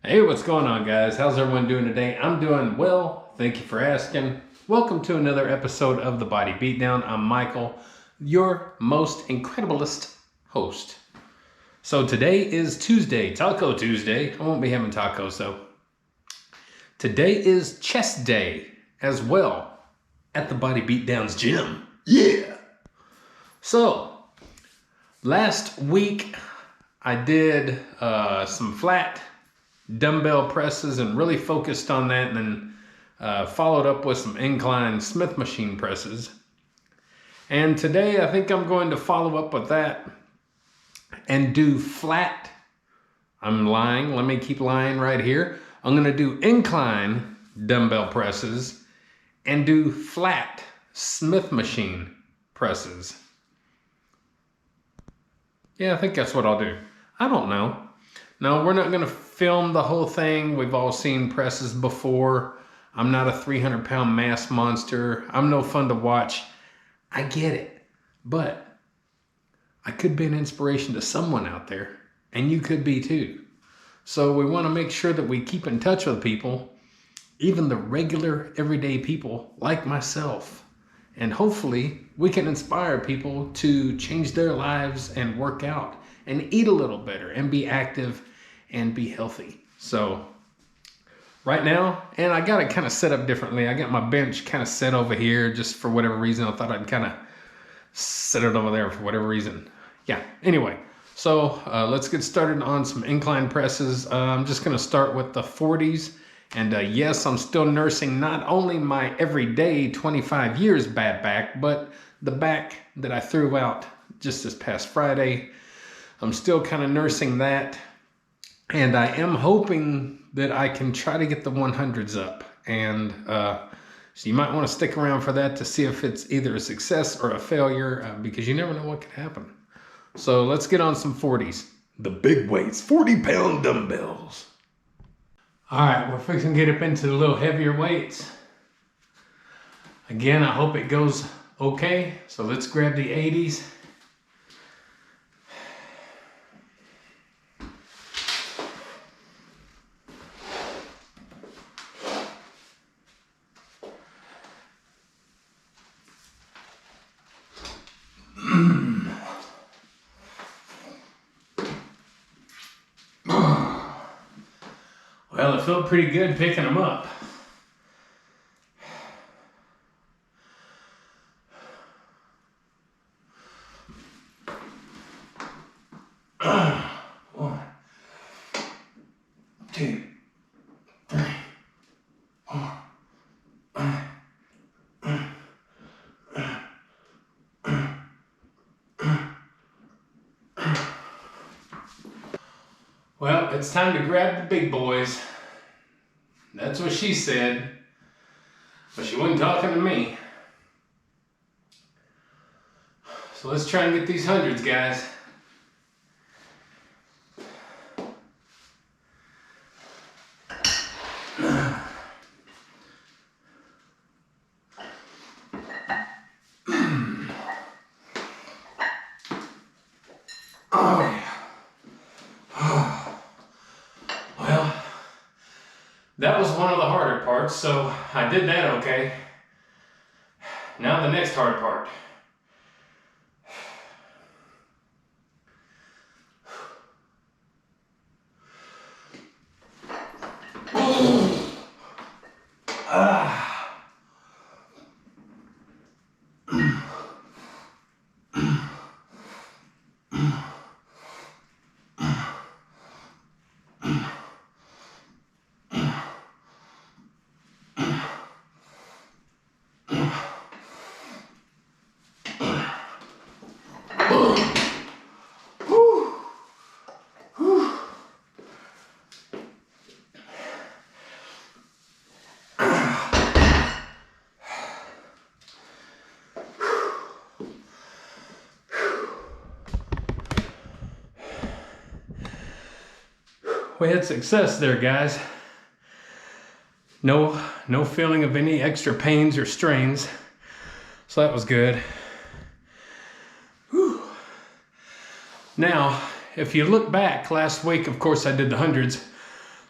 Hey, what's going on, guys? How's everyone doing today? I'm doing well. Thank you for asking. Welcome to another episode of The Body Beatdown. I'm Michael, your most incrediblest host. So today is Tuesday, Taco Tuesday. I won't be having tacos though. Today is chest day as well at the Body Beatdown's gym. Yeah! So, last week I did some flat dumbbell presses and really focused on that, and then followed up with some incline Smith machine presses. And today I think I'm going to follow up with that and do flat. I'm lying. Let me keep lying right here. I'm going to do incline dumbbell presses and do flat Smith machine presses. Yeah, I think that's what I'll do. I don't know. No, we're not going to film the whole thing. We've all seen presses before. I'm not a 300-pound mass monster. I'm no fun to watch. I get it. But I could be an inspiration to someone out there. And you could be too. So we want to make sure that we keep in touch with people, even the regular, everyday people like myself. And hopefully we can inspire people to change their lives and work out and eat a little better and be active and be healthy. So right now, and I got it kind of set up differently. I got my bench kind of set over here just for whatever reason. I thought I'd kind of set it over there for whatever reason. Yeah, anyway, so let's get started on some incline presses. I'm just going to start with the 40s. And yes, I'm still nursing not only my everyday 25 years bad back, but the back that I threw out just this past Friday. I'm still kind of nursing that. And I am hoping that I can try to get the 100s up. And so you might want to stick around for that to see if it's either a success or a failure, because you never know what could happen. So let's get on some 40s. The big weights, 40-pound dumbbells. All right, we're fixing to get up into the little heavier weights. Again, I hope it goes okay. So let's grab the 80s. Well, it felt pretty good picking them up. One, two, three, four. Well, it's time to grab the big boys. That's what she said, but she wasn't talking to me. So let's try and get these hundreds, guys. Oh, yeah. Well, that was one of the harder parts, so I did that okay. Now the next hard part. We had success there, guys. No feeling of any extra pains or strains. So that was good. Whew. Now, if you look back last week, of course I did the hundreds.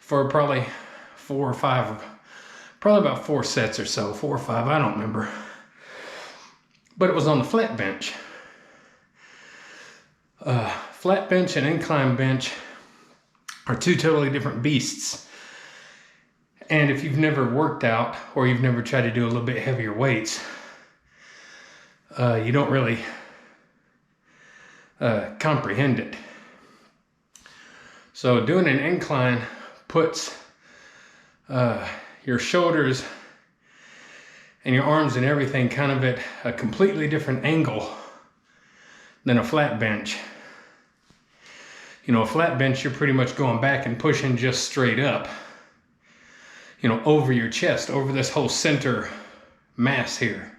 for probably probably about 4 sets or so, 4 or 5, I don't remember. But it was on the flat bench. Flat bench and incline bench are two totally different beasts. And if you've never worked out or you've never tried to do a little bit heavier weights, you don't really comprehend it. So doing an incline puts your shoulders and your arms and everything kind of at a completely different angle than a flat bench. You know, a flat bench, you're pretty much going back and pushing just straight up, you know, over your chest, over this whole center mass here.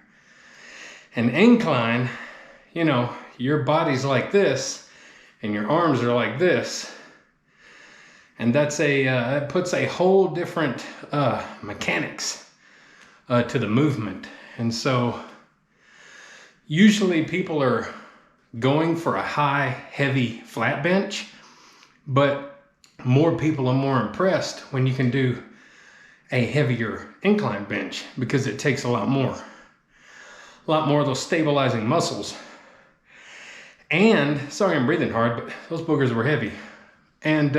An incline, you know, your body's like this and your arms are like this. And that's it puts a whole different mechanics to the movement. And so usually people are going for a high, heavy flat bench, but more people are more impressed when you can do a heavier incline bench because it takes a lot more of those stabilizing muscles. And sorry, I'm breathing hard, but those boogers were heavy. And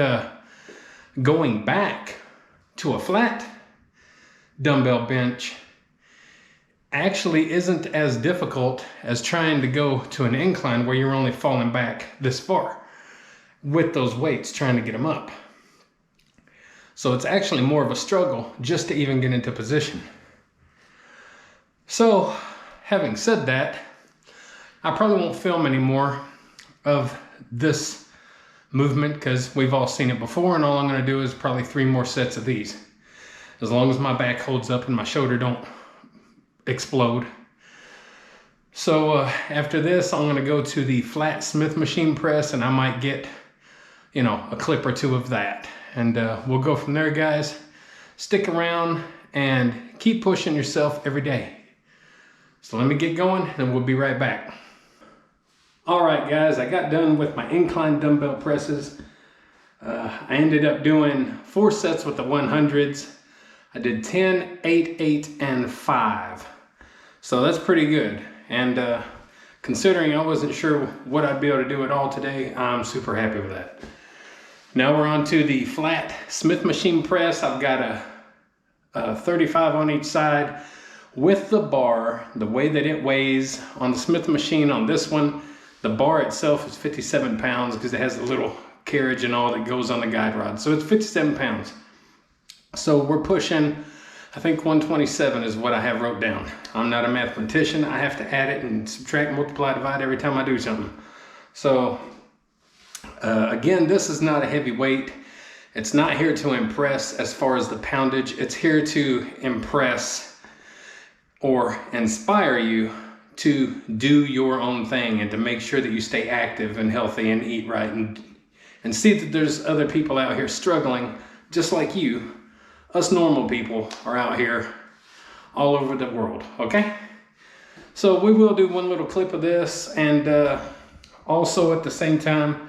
going back to a flat dumbbell bench actually isn't as difficult as trying to go to an incline where you're only falling back this far with those weights, trying to get them up. So it's actually more of a struggle just to even get into position. So having said that, I probably won't film any more of this movement because we've all seen it before, and all I'm going to do is probably 3 more sets of these, as long as my back holds up and my shoulder don't explode. So after this, I'm going to go to the flat Smith machine press, and I might get, you know, a clip or 2 of that, and we'll go from there, guys. Stick around and keep pushing yourself every day. So let me get going and we'll be right back. All right, guys, I got done with my incline dumbbell presses. I ended up doing 4 sets with the 100s. I did 10, 8, 8, and 5. So that's pretty good. And considering I wasn't sure what I'd be able to do at all today, I'm super happy with that. Now we're on to the flat Smith machine press. I've got a 35 on each side with the bar. The way that it weighs on the Smith machine, on this one, the bar itself is 57 pounds because it has a little carriage and all that goes on the guide rod. So it's 57 pounds. So we're pushing, I think 127 is what I have wrote down. I'm not a mathematician. I have to add it and subtract, multiply, divide every time I do something. So again, this is not a heavy weight. It's not here to impress as far as the poundage. It's here to impress or inspire you to do your own thing and to make sure that you stay active and healthy and eat right and see that there's other people out here struggling just like you. Us normal people are out here all over the world, okay? So we will do one little clip of this, and also at the same time,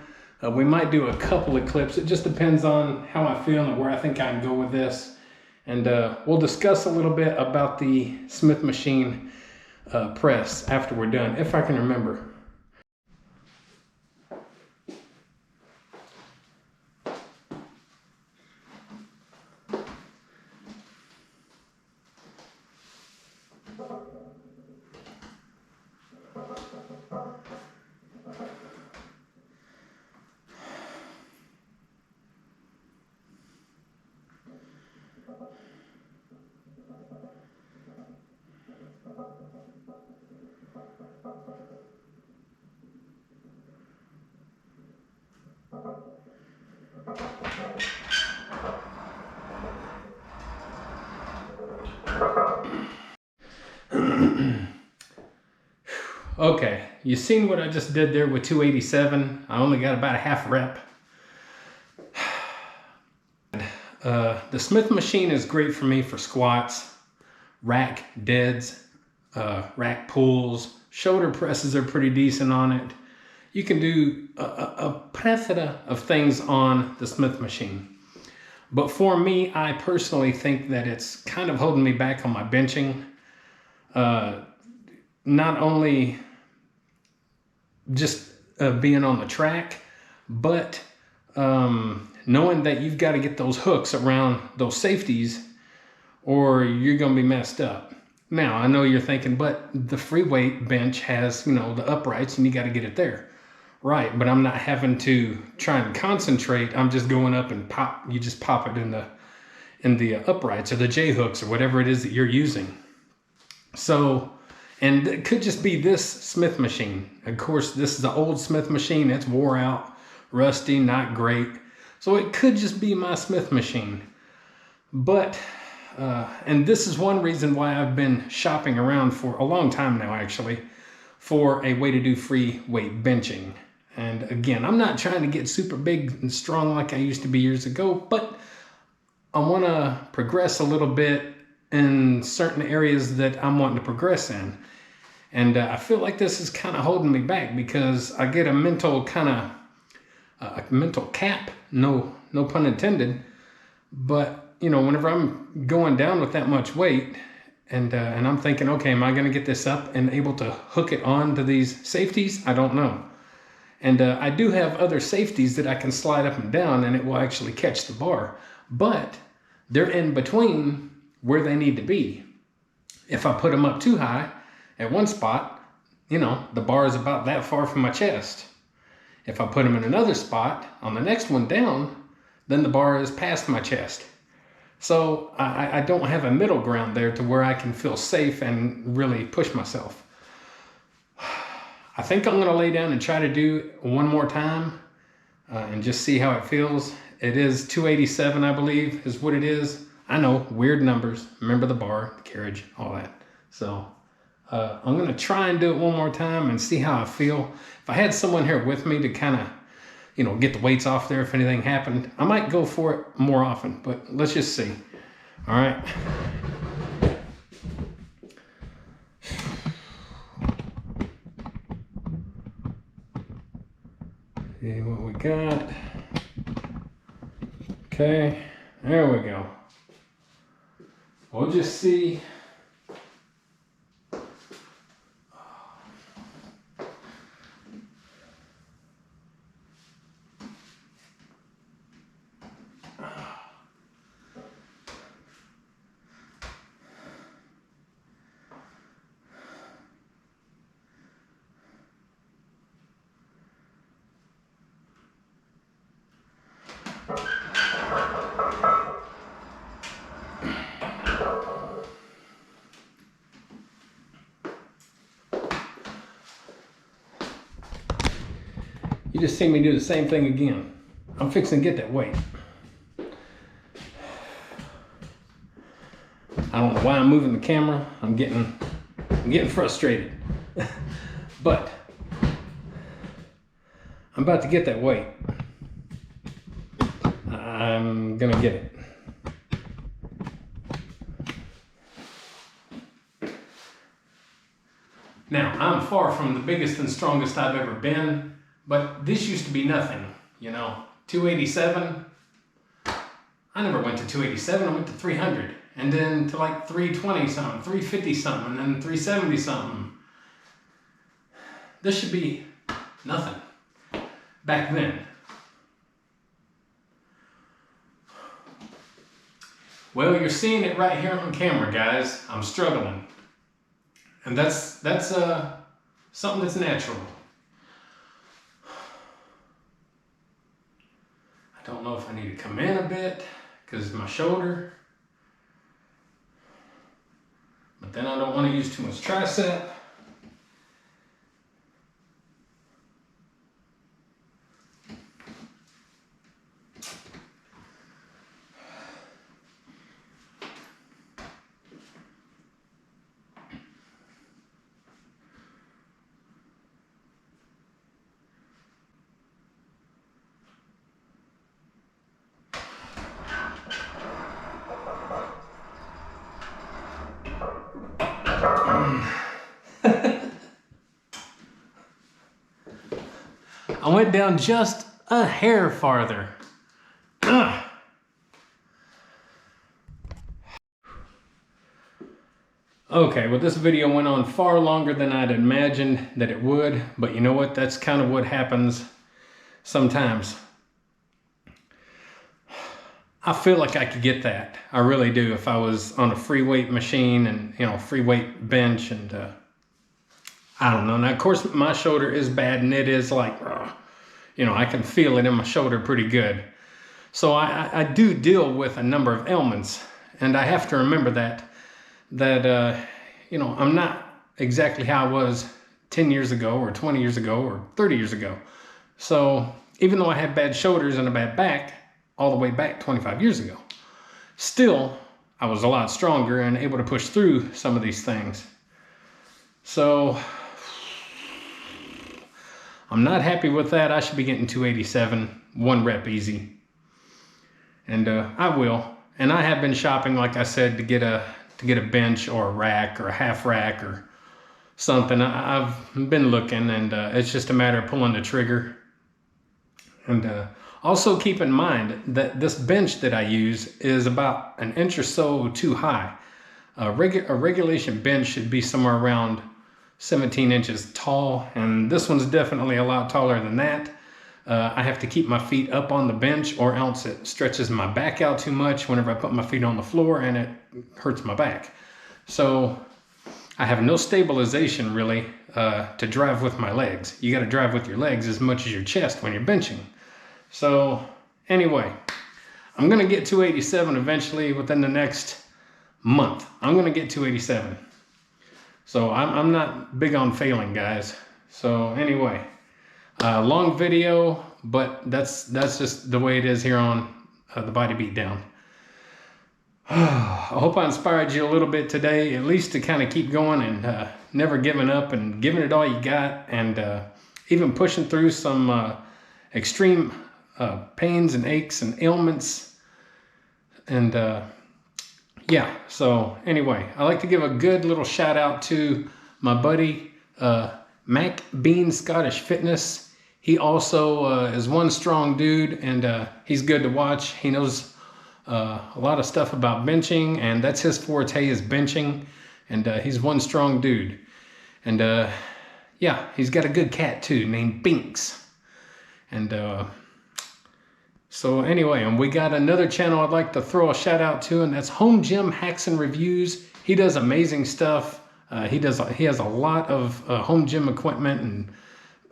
we might do a couple of clips. It just depends on how I feel and where I think I can go with this. And we'll discuss a little bit about the Smith machine press after we're done, if I can remember. Okay, you seen what I just did there with 287. I only got about a half rep. The Smith machine is great for me for squats, rack deads, rack pulls. Shoulder presses are pretty decent on it. You can do a plethora of things on the Smith machine. But for me, I personally think that it's kind of holding me back on my benching. Not only just being on the track, but knowing that you've got to get those hooks around those safeties or you're going to be messed up. Now, I know you're thinking, but the free weight bench has, the uprights and you got to get it there. Right, but I'm not having to try and concentrate. I'm just going up and pop. You just pop it in the uprights or the J hooks or whatever it is that you're using. So, and it could just be this Smith machine. Of course, this is the old Smith machine. It's wore out, rusty, not great. So it could just be my Smith machine. But, and this is one reason why I've been shopping around for a long time now, actually, for a way to do free weight benching. And again, I'm not trying to get super big and strong like I used to be years ago, but I want to progress a little bit in certain areas that I'm wanting to progress in. And I feel like this is kind of holding me back because I get a mental mental cap, no pun intended. But, whenever I'm going down with that much weight and I'm thinking, okay, am I going to get this up and able to hook it on to these safeties? I don't know. And I do have other safeties that I can slide up and down and it will actually catch the bar. But they're in between where they need to be. If I put them up too high at one spot, the bar is about that far from my chest. If I put them in another spot on the next one down, then the bar is past my chest. So I don't have a middle ground there to where I can feel safe and really push myself. I think I'm going to lay down and try to do one more time and just see how it feels. It is 287, I believe, is what it is. I know, weird numbers. Remember the bar, the carriage, all that. So I'm going to try and do it one more time and see how I feel. If I had someone here with me to kind of, get the weights off there if anything happened, I might go for it more often, but let's just see. All right. See what we got. Okay, there we go. We'll just see. You just see me do the same thing again. I'm fixing to get that weight. I don't know why I'm moving the camera. I'm getting frustrated. But I'm about to get that weight. I'm gonna get it. Now, I'm far from the biggest and strongest I've ever been, but this used to be nothing, 287. I never went to 287, I went to 300. And then to like 320 something, 350 something, and then 370 something. This should be nothing back then. Well, you're seeing it right here on camera, guys. I'm struggling. And that's something that's natural. I don't know if I need to come in a bit because my shoulder. But then I don't want to use too much tricep. I went down just a hair farther. Ugh. Okay, well this video went on far longer than I'd imagined that it would, but you know what? That's kind of what happens sometimes. I feel like I could get that. I really do if I was on a free weight machine and, you know, free weight bench and I don't know. Now, of course, my shoulder is bad and it is like, you know, I can feel it in my shoulder pretty good. So I do deal with a number of ailments, and I have to remember that you know, I'm not exactly how I was 10 years ago or 20 years ago or 30 years ago. So even though I had bad shoulders and a bad back all the way back 25 years ago, still I was a lot stronger and able to push through some of these things. So I'm not happy with that. I should be getting 287, 1 rep easy. And I will. And I have been shopping, like I said, to get a bench or a rack or a half rack or something. I've been looking, and it's just a matter of pulling the trigger. And also keep in mind that this bench that I use is about an inch or so too high. A regulation bench should be somewhere around 17 inches tall, and this one's definitely a lot taller than that. I have to keep my feet up on the bench, or else it stretches my back out too much whenever I put my feet on the floor, and it hurts my back. So I have no stabilization really to drive with my legs. You got to drive with your legs as much as your chest when you're benching. So anyway, I'm going to get 287 eventually within the next month. I'm going to get 287. So I'm not big on failing, guys. So anyway, long video, but that's just the way it is here on the Body Beatdown. I hope I inspired you a little bit today, at least to kind of keep going and never giving up and giving it all you got, and even pushing through some extreme pains and aches and ailments. And yeah, so anyway, I like to give a good little shout out to my buddy Mac Bean Scottish Fitness. He also is one strong dude, and he's good to watch. He knows a lot of stuff about benching, and that's his forte, is benching. And he's one strong dude. And yeah, he's got a good cat too named Binks. And so anyway, and we got another channel I'd like to throw a shout out to, and that's Home Gym Hacks and Reviews. He does amazing stuff. He has a lot of home gym equipment and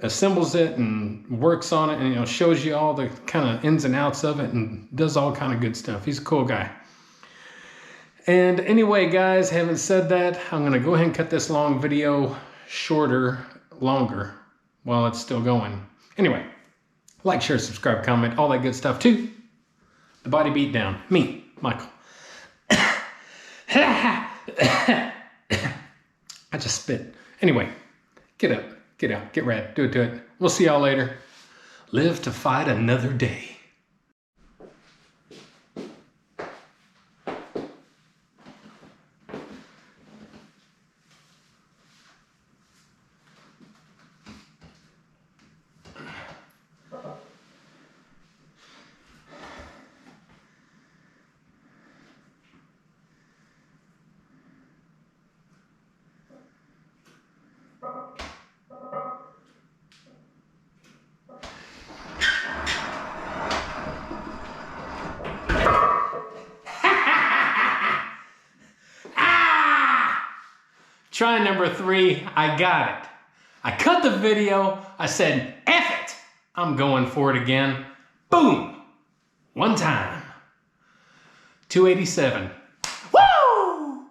assembles it and works on it, and, you know, shows you all the kind of ins and outs of it and does all kind of good stuff. He's a cool guy. And anyway, guys, having said that, I'm going to go ahead and cut this long video longer while it's still going. Anyway, like, share, subscribe, comment, all that good stuff too. The Body Beatdown. Me, Michael. I just spit. Anyway, get up, get out, get rad, do it. We'll see y'all later. Live to fight another day. Try number 3, I got it. I cut the video, I said, F it, I'm going for it again. Boom, one time. 287. Woo!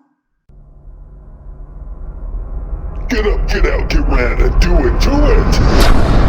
Get up, get out, get rad, and do it.